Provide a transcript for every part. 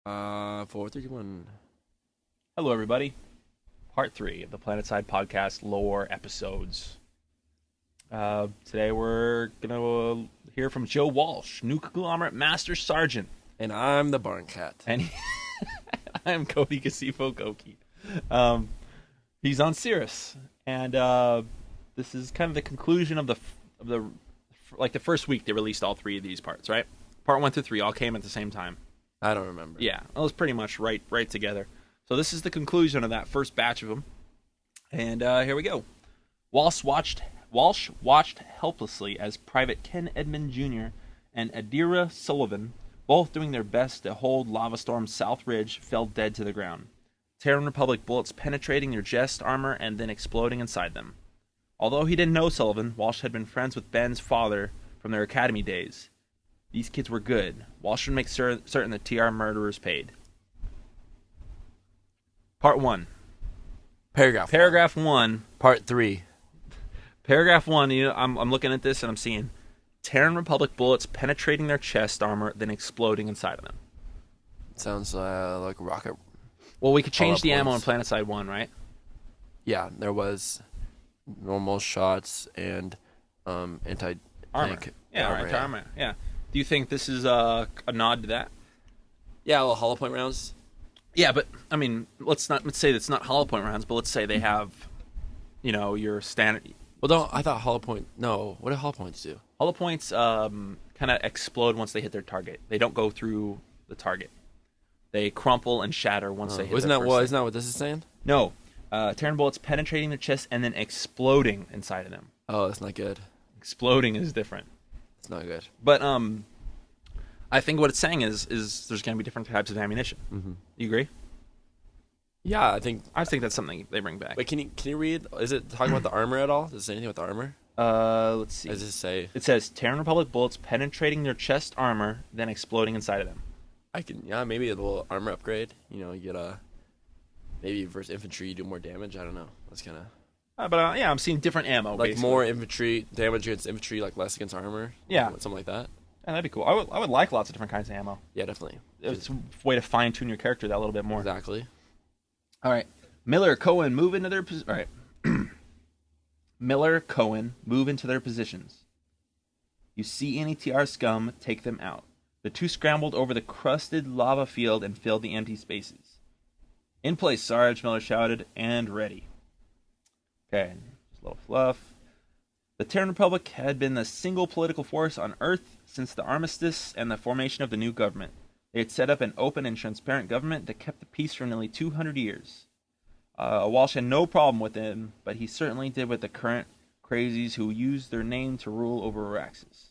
Four, three, two, one. Hello, everybody. Part 3 of the PlanetSide podcast lore episodes. Today we're going to hear from Joe Walsh, new conglomerate master sergeant. And I'm the barn cat. And I am Cody Gazeebo Goki. He's on Cirrus. And this is kind of the conclusion of the first week they released all 3 of these parts, right? Part 1 through 3 all came at the same time. I don't remember. Yeah, it was pretty much right together. So this is the conclusion of that first batch of them. And here we go. Walsh watched helplessly as Private Ken Edmund Jr. and Adira Sullivan, both doing their best to hold Lava Storm's South Ridge, fell dead to the ground. Terran Republic bullets penetrating their chest armor and then exploding inside them. Although he didn't know Sullivan, Walsh had been friends with Ben's father from their academy days. These kids were good. Walsh would make certain the TR murderers paid. Part 1. Paragraph 1. Part 3. Paragraph 1, I'm looking at this and I'm seeing Terran Republic bullets penetrating their chest armor, then exploding inside of them. Sounds like a rocket. Well, we could change the ammo in points. PlanetSide 1, right? Yeah, there was normal shots and anti-tank Armor. Yeah, right, armor. Yeah. Do you think this is a nod to that? Yeah, well, hollow point rounds. Yeah, but I mean, let's say it's not hollow point rounds, but let's say they have, your standard. Well, no, I thought hollow point. No, what do hollow points do? Hollow points kind of explode once they hit their target. They don't go through the target. They crumple and shatter once they hit. Isn't that what this is saying? No, Terran bullets penetrating their chest and then exploding inside of them. Oh, that's not good. Exploding is different. It's not good. But I think what it's saying is there's going to be different types of ammunition. Mm-hmm. You agree? Yeah, I think that's something they bring back. Wait, can you read? Is it talking about the armor at all? Does it say anything about the armor? Let's see. What does it say? It says Terran Republic bullets penetrating their chest armor, then exploding inside of them. Maybe a little armor upgrade. You get maybe versus infantry, you do more damage. I don't know. That's kind of. I'm seeing different ammo. Like basically. more infantry damage against infantry, like less against armor. Yeah, something like that. Yeah, that'd be cool. I would like lots of different kinds of ammo. Yeah, definitely. It's a way to fine tune your character that little bit more. Exactly. All right, Miller Cohen move into their all right. Miller Cohen move into their positions. You see any TR scum, take them out. The two scrambled over the crusted lava field and filled the empty spaces. In place, Sarge, Miller shouted, and ready. Okay, just a little fluff. The Terran Republic had been the single political force on Earth since the armistice and the formation of the new government. They had set up an open and transparent government that kept the peace for nearly 200 years. Walsh had no problem with them, but he certainly did with the current crazies who used their name to rule over Araxis.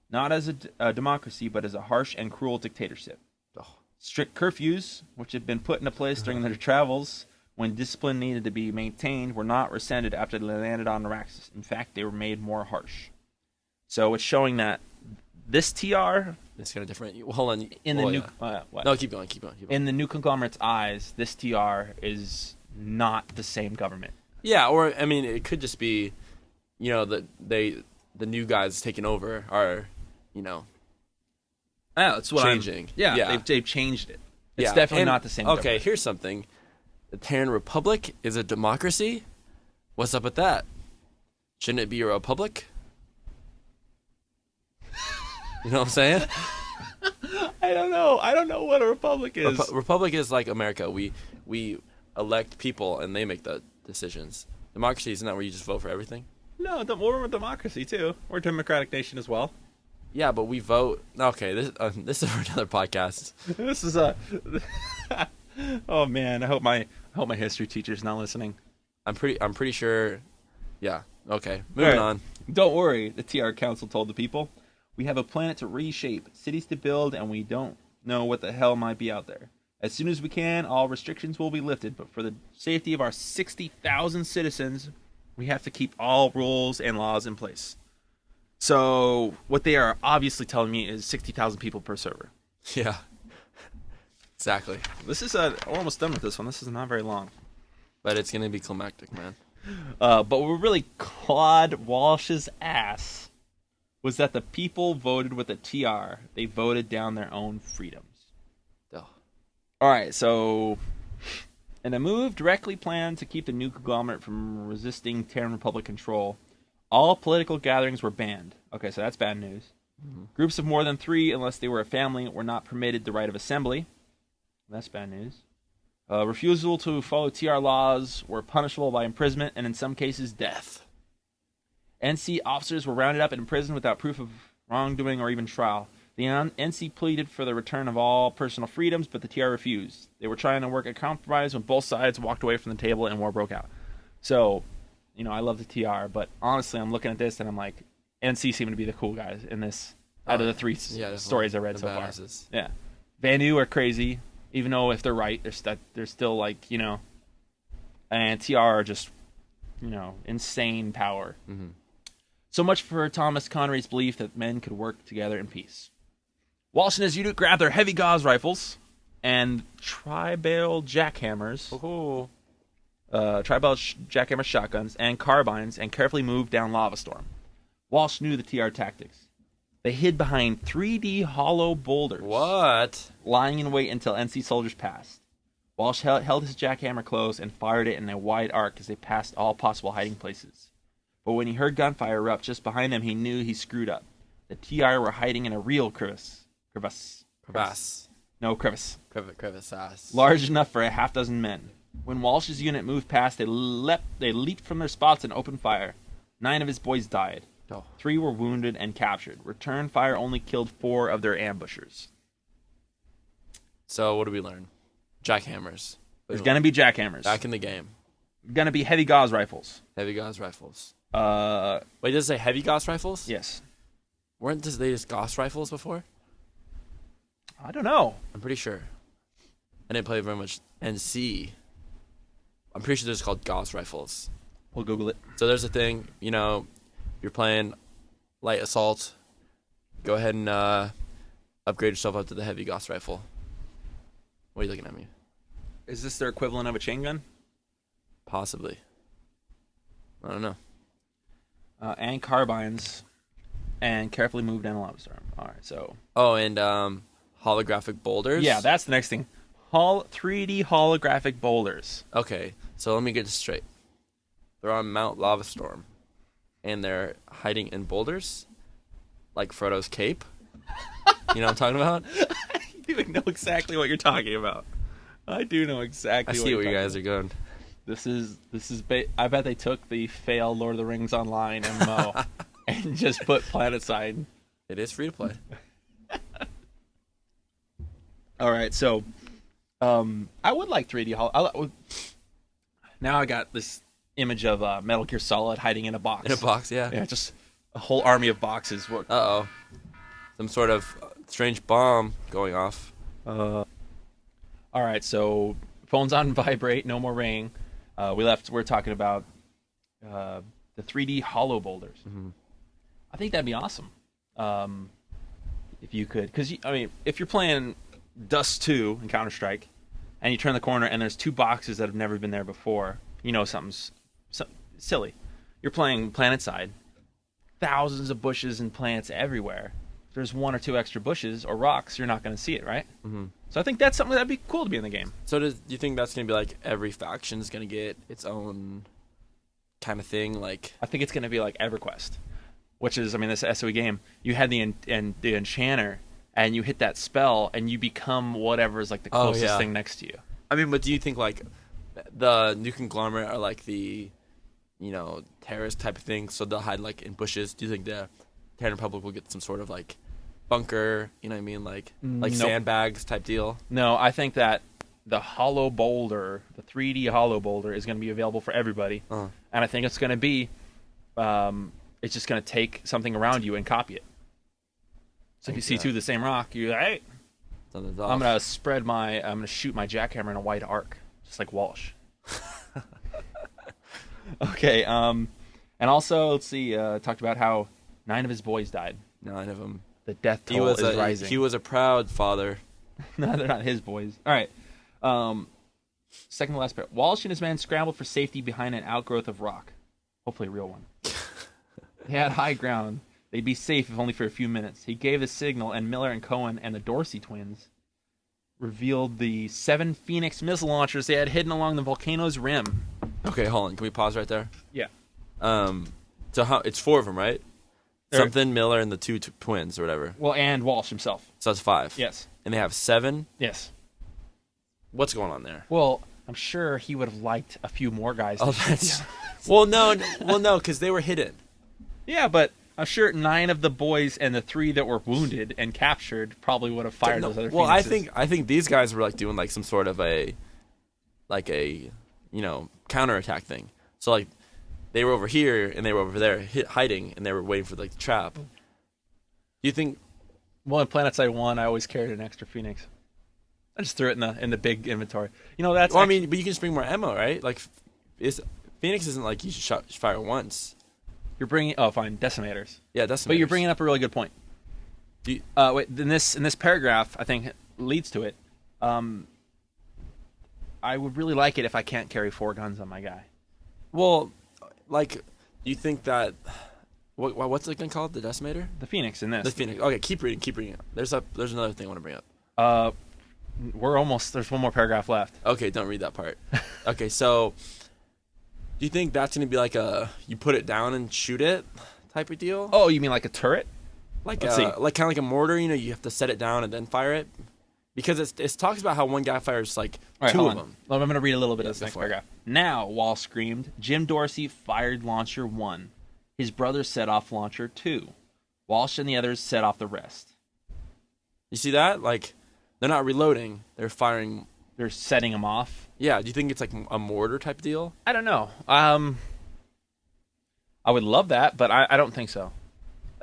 Not as a democracy, but as a harsh and cruel dictatorship. Strict curfews, which had been put into place during their travels when discipline needed to be maintained, were not rescinded after they landed on Araxis. In fact, they were made more harsh. So it's showing that this TR... It's kind of different. Well, hold on. In the new... what? No, keep going. In the new conglomerate's eyes, this TR is not the same government. Yeah, or, I mean, it could just be, the new guys taking over are, that's what changing. They've changed it. It's definitely not the same government. Okay, here's something. The Terran Republic is a democracy? What's up with that? Shouldn't it be a republic? You know what I'm saying? I don't know. I don't know what a republic is. Republic is like America. We elect people and they make the decisions. Democracy isn't that where you just vote for everything? No, we're a democracy too. We're a democratic nation as well. Yeah, but we vote. Okay, this is for another podcast. This is a. Oh man, I hope my history teacher's not listening. I'm pretty sure. Yeah. Okay. Moving on. Don't worry, the TR Council told the people. We have a planet to reshape, cities to build, and we don't know what the hell might be out there. As soon as we can, all restrictions will be lifted, but for the safety of our 60,000 citizens, we have to keep all rules and laws in place. So, what they are obviously telling me is 60,000 people per server. Yeah. Exactly. This is we're almost done with this one. This is not very long. But it's going to be climactic, man. But what really clawed Walsh's ass was that the people voted with a TR. They voted down their own freedoms. Oh. All right, so in a move directly planned to keep the new conglomerate from resisting Terran Republic control, all political gatherings were banned. Okay, so that's bad news. Mm-hmm. Groups of more than 3, unless they were a family, were not permitted the right of assembly. That's bad news. Refusal to follow TR laws were punishable by imprisonment and in some cases death. NC officers were rounded up and imprisoned without proof of wrongdoing or even trial. The NC pleaded for the return of all personal freedoms, but the TR refused. They were trying to work a compromise when both sides walked away from the table and war broke out. So, I love the TR, but honestly, I'm looking at this and I'm like, NC seem to be the cool guys in this out of the 3 stories I read so far. Yeah. Vanu are crazy, even though if they're right, they're still like, and TR are just, insane power. Mm-hmm. So much for Thomas Connery's belief that men could work together in peace. Walsh and his unit grabbed their heavy gauze rifles and tri-barrel jackhammers, jackhammer shotguns, and carbines, and carefully moved down Lava Storm. Walsh knew the TR tactics. They hid behind 3D hollow boulders. What? Lying in wait until NC soldiers passed. Walsh held his jackhammer close and fired it in a wide arc as they passed all possible hiding places. But when he heard gunfire erupt just behind them, he knew he screwed up. The TR were hiding in a real crevice. No, crevice. Crevice. Large enough for a half dozen men. When Walsh's unit moved past, they leaped from their spots and opened fire. 9 of his boys died. 3 were wounded and captured. Return fire only killed 4 of their ambushers. So what do we learn? Jackhammers. There's going to be jackhammers. Back in the game. Going to be heavy gauze rifles. Heavy gauze rifles. Wait, does it say heavy gauze rifles? Yes. Weren't they just gauze rifles before? I don't know. I'm pretty sure. I didn't play very much NC. I'm pretty sure they're just called gauze rifles. We'll Google it. So there's a thing, you're playing light assault, go ahead and upgrade yourself up to the heavy gauze rifle. What are you looking at me? Is this their equivalent of a chain gun? Possibly. I don't know. And carbines, and carefully move down a lava storm. All right, so. Oh, and holographic boulders? Yeah, that's the next thing. 3D holographic boulders. Okay, so let me get this straight. They're on Mount Lava Storm, and they're hiding in boulders, like Frodo's cape. You know what I'm talking about? I do know exactly what you're talking about. I do know exactly. I see where you guys are going. This is. I bet they took the fail Lord of the Rings Online MMO and just put PlanetSide. It is free to play. All right, so I would like 3D holo. Now I got this image of Metal Gear Solid hiding in a box. In a box, yeah. Yeah, just a whole army of boxes. Uh-oh. Some sort of strange bomb going off. All right, so phone's on vibrate, no more ringing. We're talking about the 3D hollow boulders. Mm-hmm. I think that'd be awesome. If you could, because if you're playing Dust 2 in Counter-Strike, and you turn the corner and there's 2 boxes that have never been there before, something's silly. You're playing PlanetSide, thousands of bushes and plants everywhere. If there's 1 or 2 extra bushes or rocks, you're not going to see it, right? Mm-hmm. So I think that's something that'd be cool to be in the game. So do you think that's going to be like every faction's going to get its own kind of thing? Like, I think it's going to be like EverQuest, which is, this SOE game. You had the Enchanter, and you hit that spell, and you become whatever's like the closest thing next to you. But do you think like the new conglomerate are like the, terrorist type of thing, so they'll hide like in bushes? Do you think the Terran Republic will get some sort of like bunker, like nope. sandbags type deal? No, I think that the hollow boulder, the 3D hollow boulder, is going to be available for everybody, and I think it's going to be, it's just going to take something around you and copy it. So if you see 2 of the same rock, you're like, hey, I'm going to shoot my jackhammer in a wide arc, just like Walsh. Okay, and also, let's see, talked about how 9 of his boys died. 9 of them. The death toll is rising. He was a proud father. No, they're not his boys. All right. Second to last part. Walsh and his men scrambled for safety behind an outgrowth of rock. Hopefully a real one. They had high ground. They'd be safe if only for a few minutes. He gave the signal, and Miller and Cohen and the Dorsey twins revealed the 7 Phoenix missile launchers they had hidden along the volcano's rim. Okay, hold on. Can we pause right there? Yeah. So it's 4 of them, right? Something, Miller, and the 2 twins or whatever. Well, and Walsh himself. So that's 5. Yes. And they have 7? Yes. What's going on there? Well, I'm sure he would have liked a few more guys. Oh, that's... Well, no, because they were hidden. Yeah, but I'm sure 9 of the boys and the 3 that were wounded and captured probably would have fired those other Phoenixes. I think these guys were like doing like some sort of a counterattack thing. So like they were over here and they were over there hiding and they were waiting for like the trap. Do you think? Well, in PlanetSide 1, I always carried an extra Phoenix. I just threw it in the big inventory. You know, that's. Well, I mean, but you can just bring more ammo, right? Like, Phoenix isn't like you should fire once. You're bringing. Oh, fine, decimators. Yeah, decimators. But you're bringing up a really good point. Wait, in this paragraph, I think leads to it. I would really like it if I can't carry 4 guns on my guy. Well, like, do you think that what's it gonna called? The decimator? The Phoenix in this. The Phoenix. Okay, keep reading. There's another thing I want to bring up. We're almost. There's one more paragraph left. Okay, don't read that part. Okay, so do you think that's gonna be like you put it down and shoot it type of deal? Oh, you mean like a turret? Like kind of like a mortar. You know, you have to set it down and then fire it. Because it talks about how one guy fires like 2 of them. Well, I'm going to read a little bit of this next paragraph. Now, Wall screamed, Jim Dorsey fired launcher 1. His brother set off launcher 2. Walsh and the others set off the rest. You see that? Like, they're not reloading. They're firing. They're setting them off. Yeah. Do you think it's like a mortar type deal? I don't know. I would love that, but I don't think so.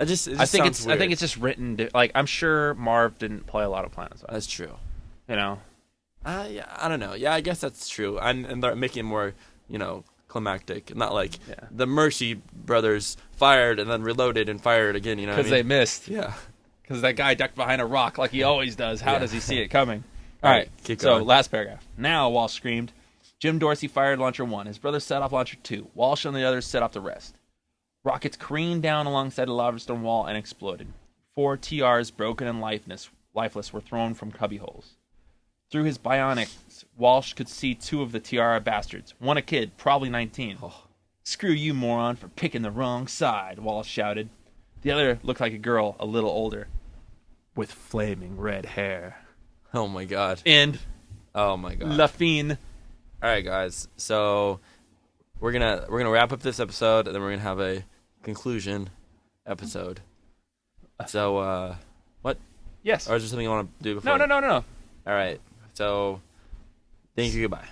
I think it's just written like I'm sure Marv didn't play a lot of PlanetSide. That's true. You know. Yeah, I don't know. Yeah, I guess that's true. And they're making it more, climactic, not like the Mercy brothers fired and then reloaded and fired again. You know, because they missed. Yeah. Because that guy ducked behind a rock like he always does. How does he see it coming? All right, keep going. So last paragraph. Now Walsh screamed, Jim Dorsey fired launcher 1. His brother set off launcher 2. Walsh and the others set off the rest. Rockets careened down alongside the lavastone wall and exploded. 4 TRs, broken and lifeless, were thrown from cubbyholes. Through his bionics, Walsh could see 2 of the Tiara bastards. One a kid, probably 19. Oh. Screw you, moron, for picking the wrong side, Walsh shouted. The other looked like a girl, a little older, with flaming red hair. Oh my god. And oh my god. La Fine. All right, guys. So we're gonna wrap up this episode, and then we're gonna have a conclusion episode. So, what? Yes. Or is there something you want to do before? No. All right. So, thank you. Goodbye.